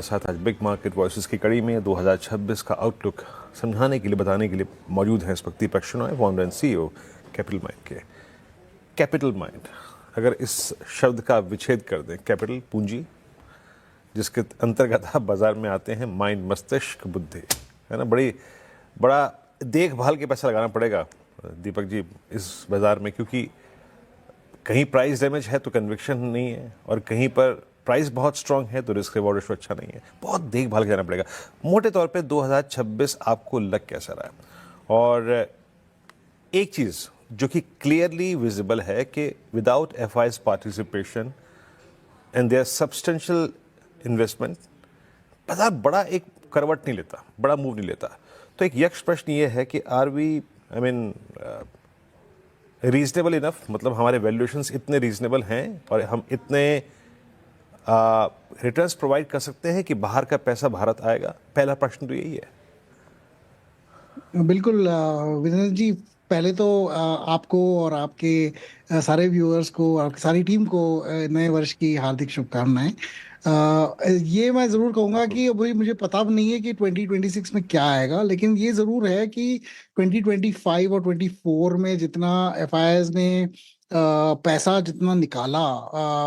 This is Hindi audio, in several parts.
साथ आज बिग मार्केट वॉइसेस की कड़ी में 2026 का आउटलुक समझाने के लिए, बताने के लिए मौजूद हैं इस वक्त Deepak Shenoy, founder and CEO Capital Mind के। कैपिटल माइंड, अगर इस शब्द का विच्छेद कर दें, कैपिटल पूंजी, जिसके अंतर्गत आप बाजार में आते हैं माइंड, मस्तिष्क, बुद्धि, है ना। बड़ा देखभाल के पैसा लगाना पड़ेगा दीपक जी इस बाजार में, क्योंकि कहीं प्राइस डैमेज है तो कन्विक्शन नहीं है, और कहीं पर प्राइस बहुत स्ट्रांग है तो रिस्क रिवॉर्ड रेशो अच्छा नहीं है। बहुत देखभाल करना पड़ेगा। मोटे तौर पे 2026 आपको लग कैसा रहा है? और एक चीज़ जो कि क्लियरली विजिबल है कि without FI's participation and their substantial investment, बाजार बड़ा एक करवट नहीं लेता, बड़ा मूव नहीं लेता। तो एक यक्ष प्रश्न ये है कि are we, I mean, reasonable enough, मतलब हमारे वैल्यूएशंस इतने रीजनेबल हैं और हम इतने रिटर्न्स प्रोवाइड कर सकते हैं कि बाहर का पैसा भारत आएगा? पहला प्रश्न तो यही है। बिल्कुल विजेंद्र जी, पहले तो आपको और आपके सारे व्यूअर्स को, आपकी सारी टीम को नए वर्ष की हार्दिक शुभकामनाएं। ये मैं ज़रूर कहूँगा कि अभी मुझे पता भी नहीं है कि 2026 में क्या आएगा, लेकिन ये ज़रूर है कि 2025 और 24 में जितना एफआईआईज़ ने पैसा जितना निकाला,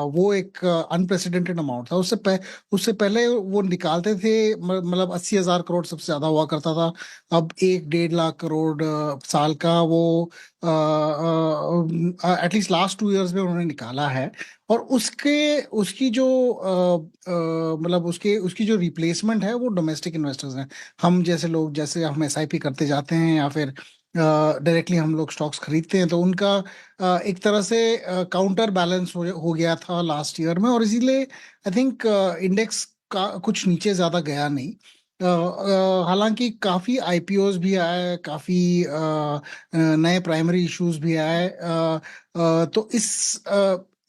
वो एक अनप्रेसिडेंटेड अमाउंट था। उससे पहले वो निकालते थे, मतलब 80,000 करोड़ सबसे ज्यादा हुआ करता था। अब 1-1.5 लाख करोड़ साल का वो एटलीस्ट लास्ट 2 इयर्स में उन्होंने निकाला है। और उसकी जो मतलब उसकी जो रिप्लेसमेंट है वो डोमेस्टिक इन्वेस्टर्स हैं। हम जैसे लोग, जैसे हम एसआईपी करते जाते हैं या फिर डायरेक्टली हम लोग स्टॉक्स खरीदते हैं, तो उनका एक तरह से काउंटर बैलेंस हो गया था लास्ट ईयर में, और इसीलिए आई थिंक इंडेक्स का कुछ नीचे ज्यादा गया नहीं। हालांकि काफी आईपीओज भी आए, काफी नए प्राइमरी इश्यूज भी आए। तो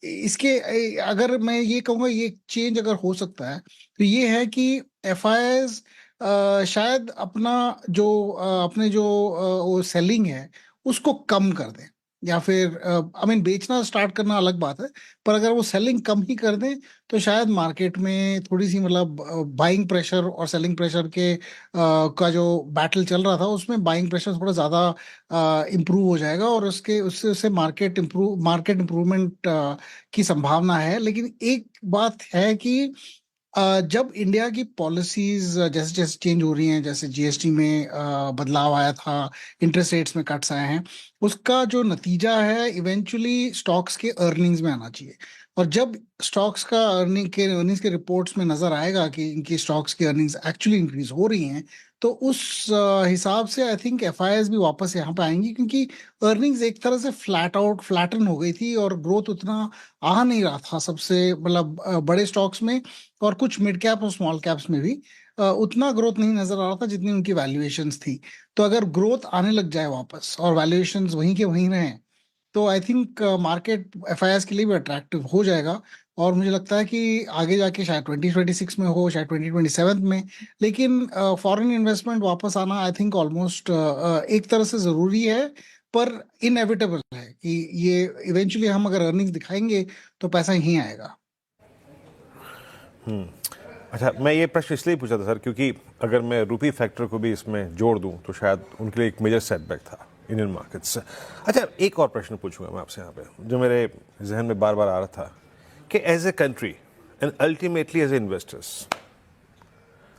इसके अगर मैं ये कहूँगा, ये चेंज अगर हो सकता है तो ये है कि एफआईआईज शायद अपने जो वो सेलिंग है उसको कम कर दें, या फिर आई मीन बेचना स्टार्ट करना अलग बात है, पर अगर वो सेलिंग कम ही कर दें तो शायद मार्केट में थोड़ी सी, मतलब बाइंग प्रेशर और सेलिंग प्रेशर का जो बैटल चल रहा था, उसमें बाइंग प्रेशर थोड़ा ज़्यादा इम्प्रूव हो जाएगा, और उससे मार्केट इम्प्रूवमेंट की संभावना है। लेकिन एक बात है कि जब इंडिया की पॉलिसीज जैसे जैसे चेंज हो रही हैं, जैसे जीएसटी में बदलाव आया था, इंटरेस्ट रेट्स में कट्स आए हैं, उसका जो नतीजा है इवेंचुअली स्टॉक्स के अर्निंग्स में आना चाहिए। और जब स्टॉक्स का अर्निंग्स के रिपोर्ट्स में नजर आएगा कि इनकी स्टॉक्स की अर्निंग्स एक्चुअली इंक्रीज हो रही हैं, तो उस हिसाब से आई थिंक एफआईआईज भी वापस यहाँ पे आएंगी, क्योंकि अर्निंग्स एक तरह से फ्लैटन हो गई थी और ग्रोथ उतना आ नहीं रहा था सबसे, मतलब बड़े स्टॉक्स में और कुछ मिड कैप और स्मॉल कैप्स में भी उतना ग्रोथ नहीं नजर आ रहा था जितनी उनकी वैल्यूएशंस थी। तो अगर ग्रोथ आने लग जाए वापस और वैल्यूएशंस वहीं के वहीं रहें, तो आई थिंक मार्केट एफआईआईज के लिए भी अट्रैक्टिव हो जाएगा। और मुझे लगता है कि आगे जाके शायद 2026 में हो, शायद 2027 में, लेकिन फॉरेन इन्वेस्टमेंट वापस आना आई थिंक ऑलमोस्ट एक तरह से जरूरी है, पर इनएविटेबल है कि ये इवेंचुअली हम अगर अर्निंग्स दिखाएंगे तो पैसा यहीं आएगा। अच्छा, मैं ये प्रश्न इसलिए पूछा था सर, क्योंकि अगर मैं रूपी फैक्टर को भी इसमें जोड़ दूं तो शायद उनके लिए एक मेजर सेटबैक था इंडियन मार्केट्स। अच्छा, एक और प्रश्न पूछूंगा मैं आपसे यहाँ पे, जो मेरे जहन में बार बार आ रहा था कि as a country and ultimately as a investors,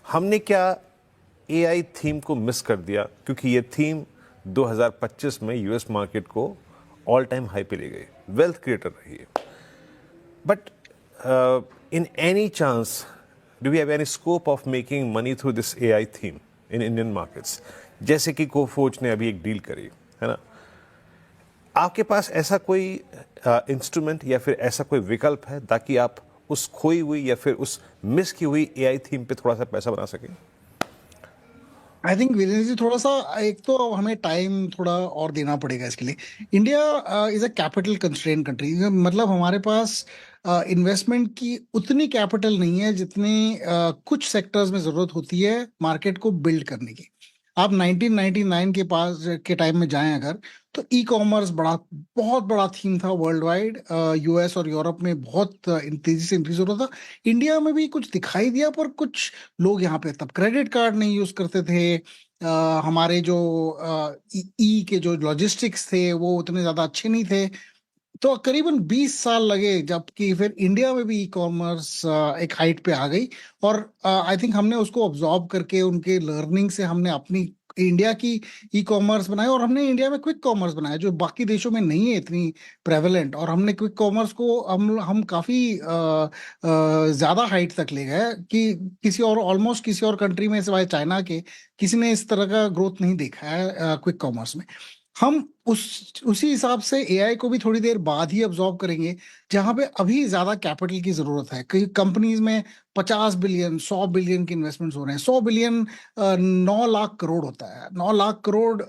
हमने क्या एआई थीम को मिस कर दिया? क्योंकि ये थीम 2025 में यूएस मार्केट को ऑल टाइम हाई पे ले गई, वेल्थ क्रिएटर रही है। But in any chance, do we have any scope of making money through this AI theme in Indian markets? जैसे कि कोफोर्ज ने अभी एक डील करी है ना, आपके पास ऐसा कोई इंस्ट्रूमेंट या फिर ऐसा कोई विकल्प है ताकि आप उस खोई हुई या फिर उस मिस की हुई एआई थीम पे थोड़ा सा पैसा बना सकें? आई थिंक वीरेंद्र जी, थोड़ा सा एक तो हमें टाइम थोड़ा और देना पड़ेगा इसके लिए। India is a capital constrain country, मतलब हमारे पास इन्वेस्टमेंट की उतनी कैपिटल नहीं है जितनी कुछ सेक्टर्स में जरूरत होती है मार्केट को बिल्ड करने की। आप 1999 के टाइम में जाएं अगर, तो ई कॉमर्स बहुत बड़ा थीम था वर्ल्ड वाइड। यूएस और यूरोप में बहुत तेजी से इंक्रीज हो रहा था। इंडिया में भी कुछ दिखाई दिया, पर कुछ लोग यहाँ पे तब क्रेडिट कार्ड नहीं यूज करते थे। हमारे जो ई के जो लॉजिस्टिक्स थे वो उतने ज्यादा अच्छे नहीं थे। तो करीबन 20 साल लगे, जबकि फिर इंडिया में भी ई कॉमर्स एक हाइट पे आ गई। और आई थिंक हमने उसको ऑब्जॉर्व करके उनके लर्निंग से हमने अपनी इंडिया की ई कॉमर्स बनाया, और हमने इंडिया में क्विक कॉमर्स बनाया जो बाकी देशों में नहीं है इतनी प्रेवलेंट। और हमने क्विक कॉमर्स को हम काफी ज्यादा हाइट तक ले गए कि किसी और ऑलमोस्ट किसी और कंट्री में सिवाय चाइना के किसी ने इस तरह का ग्रोथ नहीं देखा है क्विक कॉमर्स में। हम उसी हिसाब से एआई को भी थोड़ी देर बाद ही अब्जॉर्ब करेंगे, जहां पे अभी ज्यादा कैपिटल की जरूरत है। कई कंपनीज में 50 बिलियन 100 बिलियन की इन्वेस्टमेंट्स हो रहे हैं। 100 बिलियन 9 लाख करोड़ होता है। 9 लाख करोड़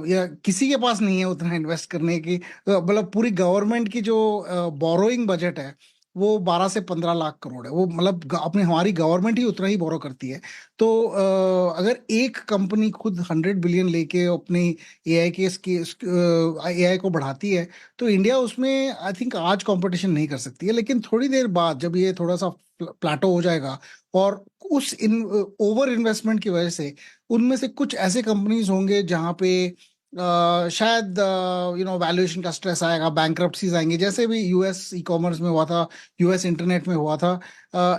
या किसी के पास नहीं है उतना इन्वेस्ट करने की। मतलब पूरी गवर्नमेंट की जो बोरोइंग बजट है वो 12 से 15 लाख करोड़ है। वो मतलब अपने हमारी गवर्नमेंट ही उतना ही बोरो करती है। तो अगर एक कंपनी खुद 100 बिलियन लेके अपनी एआई के एआई को बढ़ाती है, तो इंडिया उसमें आई थिंक आज कंपटीशन नहीं कर सकती है। लेकिन थोड़ी देर बाद जब ये थोड़ा सा प्लाटो हो जाएगा, और उस ओवर इन्वेस्टमेंट की वजह से उनमें से कुछ ऐसे कंपनीज होंगे जहां पे शायद वैल्यूएशन का स्ट्रेस आएगा, बैंक्रप्सीज आएंगे, जैसे भी यूएस ई कॉमर्स में हुआ था, यूएस इंटरनेट में हुआ था।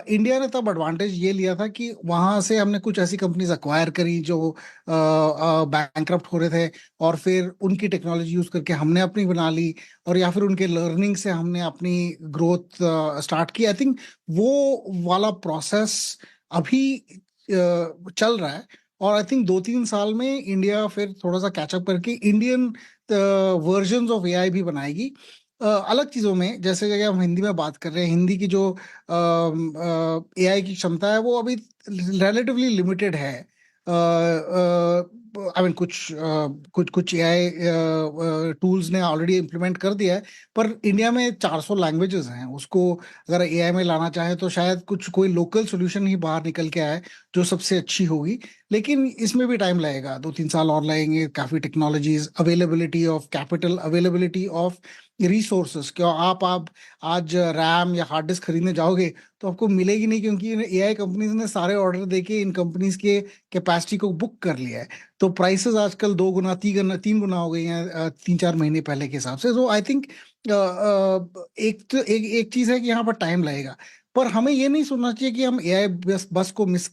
इंडिया ने तब एडवांटेज ये लिया था कि वहां से हमने कुछ ऐसी कंपनीज अक्वायर करी जो बैंक्रप्ट हो रहे थे, और फिर उनकी टेक्नोलॉजी यूज करके हमने अपनी बना ली, और या फिर उनके लर्निंग से हमने अपनी ग्रोथ स्टार्ट की। आई थिंक वो वाला प्रोसेस अभी चल रहा है। और आई थिंक 2-3 साल में इंडिया फिर थोड़ा सा कैचअप करके इंडियन वर्जन्स ऑफ एआई भी बनाएगी। अलग चीजों में, जैसे कि हम हिंदी में बात कर रहे हैं, हिंदी की जो एआई की क्षमता है वो अभी रिलेटिवली लिमिटेड है। आई मीन कुछ कुछ एआई टूल्स ने ऑलरेडी इम्प्लीमेंट कर दिया है, पर इंडिया में 400 लैंग्वेजेस हैं। उसको अगर एआई में लाना चाहे तो शायद कुछ कोई लोकल सोल्यूशन ही बाहर निकल के आए जो सबसे अच्छी होगी। लेकिन इसमें भी टाइम लगेगा, 2-3 साल और लगेंगे। काफी technologies, availability of capital, availability of resources. क्यों आप आज रैम या हार्ड डिस्क खरीदने जाओगे तो आपको मिलेगी नहीं, क्योंकि एआई कंपनीज ने सारे ऑर्डर देके इन कंपनीज के कैपेसिटी को बुक कर लिया है। तो प्राइसेस आजकल 2 गुना 3 गुना हो गई हैं 3-4 महीने पहले के हिसाब से। तो आई थिंक एक चीज है कि यहाँ पर टाइम लगेगा, पर हमें ये नहीं सोचना चाहिए कि हम एआई बस को मिस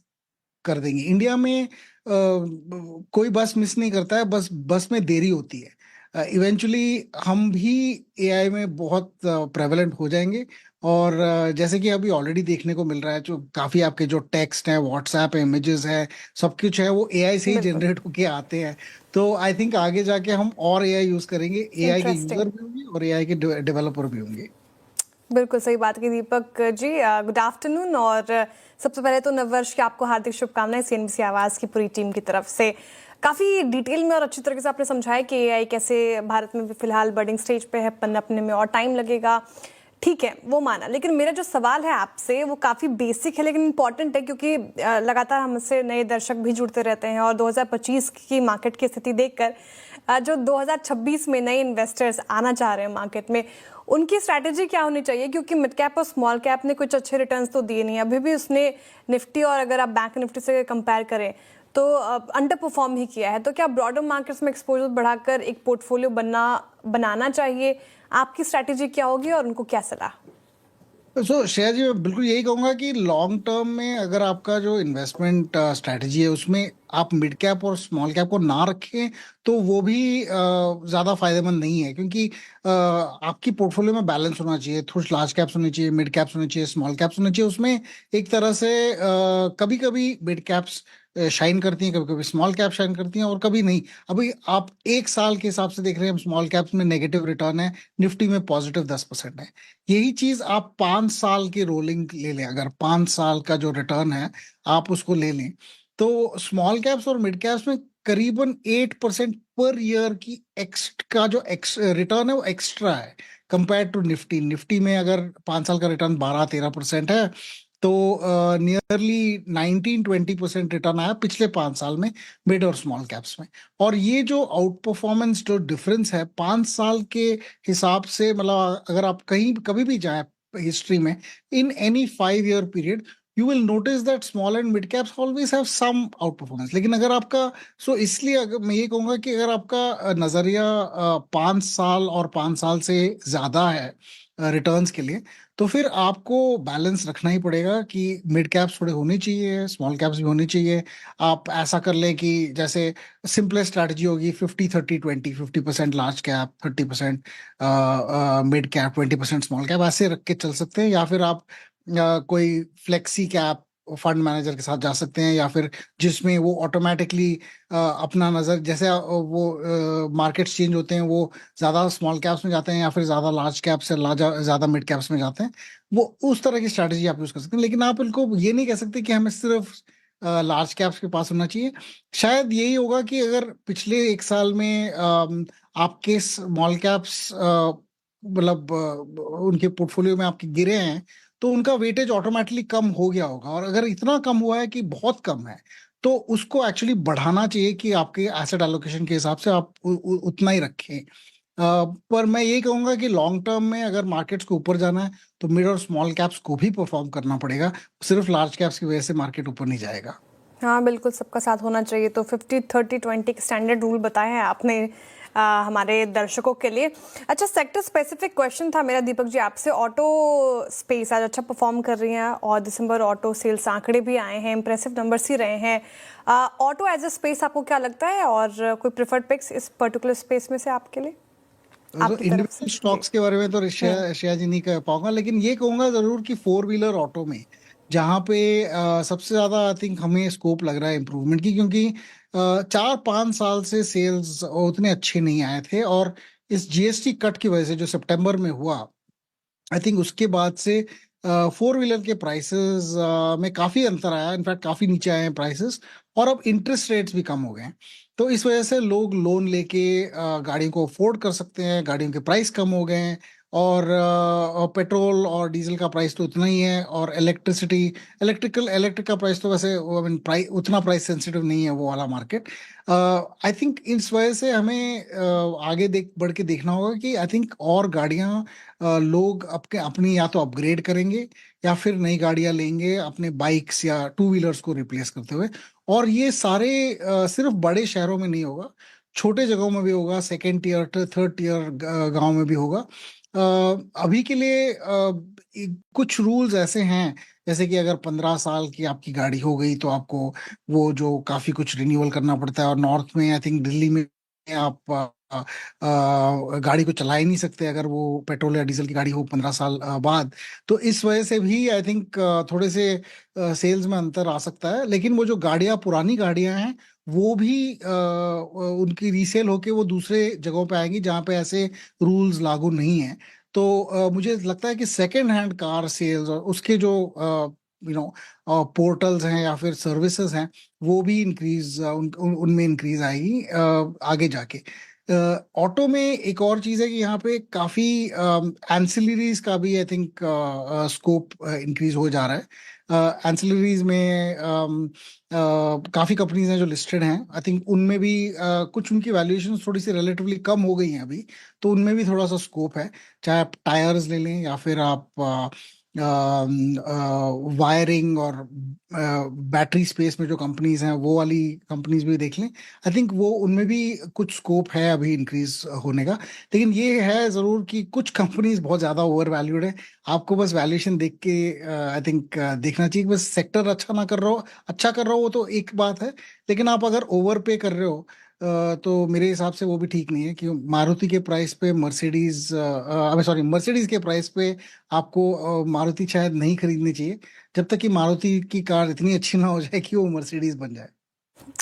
कर देंगे। इंडिया में कोई बस मिस नहीं करता है, बस में देरी होती है। इवेंचुअली हम भी एआई में बहुत प्रेवलेंट हो जाएंगे। और जैसे कि अभी ऑलरेडी देखने को मिल रहा है, जो काफी आपके जो टेक्स्ट है, व्हाट्सएप है, इमेजेस है, सब कुछ है वो एआई से ही बिल्कुल। जनरेट होके आते हैं। तो आई थिंक आगे जाके हम और एआई यूज करेंगे। एआई के इंटरेस्टिंग। यूजर भी होंगे और एआई के डेवलपर भी होंगे। बिल्कुल सही बात की दीपक जी। Good afternoon. और सबसे पहले तो नववर्ष की आपको हार्दिक शुभकामनाएं सीएनबीसी आवाज की पूरी टीम की तरफ से। काफी डिटेल में और अच्छी तरीके से आपने समझाया कि एआई कैसे भारत में फिलहाल बर्डिंग स्टेज पे है, पनपने में और टाइम लगेगा। ठीक है, वो माना, लेकिन मेरा जो सवाल है आपसे वो काफी बेसिक है लेकिन इंपॉर्टेंट है, क्योंकि लगातार हमसे नए दर्शक भी जुड़ते रहते हैं। और 2025 की मार्केट की स्थिति देखकर जो 2026 में नए इन्वेस्टर्स आना चाह रहे हैं मार्केट में, उनकी स्ट्रैटेजी क्या होनी चाहिए? क्योंकि मिड कैप और स्मॉल कैप ने कुछ अच्छे रिटर्न्स तो दिए नहीं, अभी भी उसने निफ्टी और अगर आप बैंक निफ्टी से कंपेयर करें तो अंडर परफॉर्म ही किया है। तो क्या ब्रॉडर मार्केट्स में एक्सपोजर बढ़ाकर एक पोर्टफोलियो बनाना चाहिए? आपकी स्ट्रैटेजी क्या होगी और उनको क्या सलाह? श्रेया जी, मैं बिल्कुल यही कहूंगा कि लॉन्ग टर्म में अगर आपका जो इन्वेस्टमेंट स्ट्रैटेजी है उसमें आप मिड कैप और स्मॉल कैप को ना रखें तो वो भी ज्यादा फायदेमंद नहीं है। क्योंकि आपकी पोर्टफोलियो में बैलेंस होना चाहिए। थोड़ी लार्ज कैप्स होनी चाहिए, मिड कैप्स होनी चाहिए, स्मॉल कैप्स होनी चाहिए। उसमें एक तरह से कभी कभी मिड कैप्स शाइन करती हैं, कभी कभी स्मॉल कैप शाइन करती हैं, और कभी नहीं। अभी आप एक साल के हिसाब से देख रहे हैं, स्मॉल कैप्स में नेगेटिव रिटर्न है, निफ्टी में पॉजिटिव 10% है। यही चीज आप 5 साल की रोलिंग ले लें, अगर 5 साल का जो रिटर्न है आप उसको ले लें, तो स्मॉल कैप्स और मिड कैप्स में करीबन 8% पर ईयर की का जो रिटर्न है वो एक्स्ट्रा है कंपेयर टू निफ्टी। निफ्टी में अगर 5 साल का रिटर्न 12-13% है, तो नियरली 19-20% रिटर्न आया पिछले 5 साल में मिड और स्मॉल कैप्स में। और ये जो आउट परफॉर्मेंस जो डिफरेंस है 5 साल के हिसाब से, मतलब अगर आप कहीं कभी भी जाए हिस्ट्री में, in any 5 year period, you will notice that small and mid caps always have some outperformance. लेकिन अगर आपका, सो इसलिए अगर मैं ये कहूंगा कि अगर आपका नजरिया 5 साल और 5 साल से ज्यादा है रिटर्न्स के लिए, तो फिर आपको बैलेंस रखना ही पड़ेगा कि मिड कैप्स थोड़े होने चाहिए, स्मॉल कैप्स भी होने चाहिए। आप ऐसा कर लें कि जैसे सिंपलेस्ट स्ट्रैटेजी होगी 50-30-20, 50% large cap, 30% mid cap, 20% small cap, ऐसे रख के चल सकते हैं। या फिर आप कोई फ्लेक्सी कैप फंड मैनेजर के साथ जा सकते हैं, या फिर जिसमें वो ऑटोमेटिकली अपना नजर, जैसे वो मार्केट्स चेंज होते हैं, वो ज्यादा स्मॉल कैप्स में जाते हैं या फिर ज्यादा लार्ज कैप से ज्यादा मिड कैप्स में जाते हैं, वो उस तरह की स्ट्रैटेजी आप यूज कर सकते हैं। लेकिन आप इनको ये नहीं कह सकते कि हमें सिर्फ लार्ज कैप्स के पास होना चाहिए। शायद यही होगा कि अगर पिछले 1 साल में आपके स्मॉल कैप्स मतलब उनके पोर्टफोलियो में आपके गिरे हैं, तो उनका वेटेज ऑटोमेटिकली कम हो गया होगा। और अगर इतना कम हुआ है कि बहुत कम है, तो उसको एक्चुअली बढ़ाना चाहिए कि आपके एसेट एलोकेशन के हिसाब से आप उतना ही रखें। पर मैं ये कहूंगा कि लॉन्ग टर्म में अगर मार्केट्स को ऊपर जाना है, तो मिड और स्मॉल कैप्स को भी परफॉर्म करना पड़ेगा। सिर्फ लार्ज कैप्स की वजह से मार्केट ऊपर नहीं जाएगा। हाँ बिल्कुल, सबका साथ होना चाहिए। तो 50-30-20 स्टैंडर्ड रूल बताया है आपने हमारे दर्शकों के लिए। अच्छा, सेक्टर स्पेसिफिक क्वेश्चन था मेरा दीपक जी आपसे। ऑटो स्पेस आज अच्छा परफॉर्म कर रही हैं और दिसंबर ऑटो सेल्स आंकड़े भी आए हैं, इंप्रेसिव नंबर्स ही रहे हैं। ऑटो एज अ स्पेस आपको क्या लगता है, और कोई प्रेफर्ड पिक्स इस पर्टिकुलर स्पेस में से आपके लिए? इंडिविजुअल स्टॉक्स के बारे में तो श्रेया जी नहीं कह पाऊंगा, लेकिन ये कहूंगा जरूर कि 4 व्हीलर ऑटो में जहाँ पे सबसे ज्यादा आई थिंक हमें स्कोप लग रहा है इम्प्रूवमेंट की, क्योंकि 4-5 साल से सेल्स उतने अच्छे नहीं आए थे। और इस जीएसटी कट की वजह से जो सितंबर में हुआ, आई थिंक उसके बाद से 4 व्हीलर के प्राइसेस में काफी अंतर आया, इनफैक्ट काफी नीचे आए हैं प्राइसेस। और अब इंटरेस्ट रेट्स भी कम हो गए हैं, तो इस वजह से लोग लोन लेके गाड़ियों को अफोर्ड कर सकते हैं, गाड़ियों के प्राइस कम हो गए हैं। और पेट्रोल और डीजल का प्राइस तो उतना ही है, और इलेक्ट्रिक का प्राइस तो वैसे प्राइस उतना प्राइस सेंसिटिव नहीं है वो वाला मार्केट। आई थिंक इस वजह से हमें आगे बढ़ के देखना होगा कि आई थिंक और गाड़ियां लोग अपनी या तो अपग्रेड करेंगे या फिर नई गाड़ियां लेंगे अपने बाइक्स या 2 व्हीलर्स को रिप्लेस करते हुए। और ये सारे सिर्फ बड़े शहरों में नहीं होगा, छोटे जगहों में भी होगा, सेकेंड टियर थर्ड टियर गांव में भी होगा। अभी के लिए कुछ रूल्स ऐसे हैं, जैसे कि अगर 15 साल की आपकी गाड़ी हो गई तो आपको वो जो काफी कुछ रिन्यूअल करना पड़ता है। और नॉर्थ में आई थिंक दिल्ली में आप गाड़ी को चला ही नहीं सकते अगर वो पेट्रोल या डीजल की गाड़ी हो 15 साल बाद। तो इस वजह से भी आई थिंक थोड़े से सेल्स में अंतर आ सकता है। लेकिन वो जो गाड़ियां पुरानी गाड़ियां हैं, वो भी उनकी रीसेल होके वो दूसरे जगहों पे आएंगी जहाँ पे ऐसे रूल्स लागू नहीं है। तो मुझे लगता है कि सेकेंड हैंड कार सेल्स और उसके जो पोर्टल्स हैं या फिर सर्विसेज हैं, वो भी इंक्रीज उनमें इंक्रीज आएगी आगे जाके। ऑटो में एक और चीज है कि यहाँ पे काफी एंसिलरीज का भी आई थिंक स्कोप इंक्रीज हो जा रहा है। एंसिलरीज में काफी कंपनीज हैं जो लिस्टेड हैं, आई थिंक उनमें भी कुछ उनकी वैल्यूएशन थोड़ी सी रिलेटिवली कम हो गई हैं अभी, तो उनमें भी थोड़ा सा स्कोप है। चाहे आप टायर्स ले लें या फिर आप वायरिंग और बैटरी स्पेस में जो कंपनीज हैं वो वाली कंपनीज भी देख लें। आई थिंक वो उनमें भी कुछ स्कोप है अभी इंक्रीज होने का। लेकिन ये है जरूर कि कुछ कंपनीज बहुत ज्यादा ओवर वैल्यूड है। आपको बस वैल्यूएशन देख के आई थिंक देखना चाहिए। बस सेक्टर अच्छा कर रहा हो वो तो एक बात है, लेकिन आप अगर ओवर पे कर रहे हो तो मेरे हिसाब से वो भी ठीक नहीं है। कि मारुति के प्राइस पे मर्सिडीज के प्राइस पे आपको मारुति शायद नहीं खरीदनी चाहिए, जब तक कि मारुति की कार इतनी अच्छी ना हो जाए कि वो मर्सिडीज बन जाए।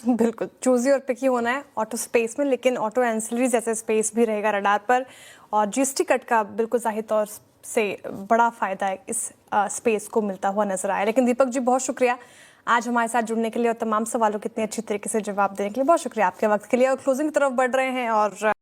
बिल्कुल, चूजी और पिकी होना है ऑटो स्पेस में, लेकिन ऑटो एंसिलरी जैसे स्पेस भी रहेगा रडार पर। और जीएसटी कट का बिल्कुल जाहिर तौर से बड़ा फायदा है इस स्पेस को मिलता हुआ नजर आया। लेकिन दीपक जी, बहुत शुक्रिया आज हमारे साथ जुड़ने के लिए और तमाम सवालों के इतने अच्छी तरीके से जवाब देने के लिए। बहुत शुक्रिया आपके वक्त के लिए। और क्लोजिंग की तरफ बढ़ रहे हैं और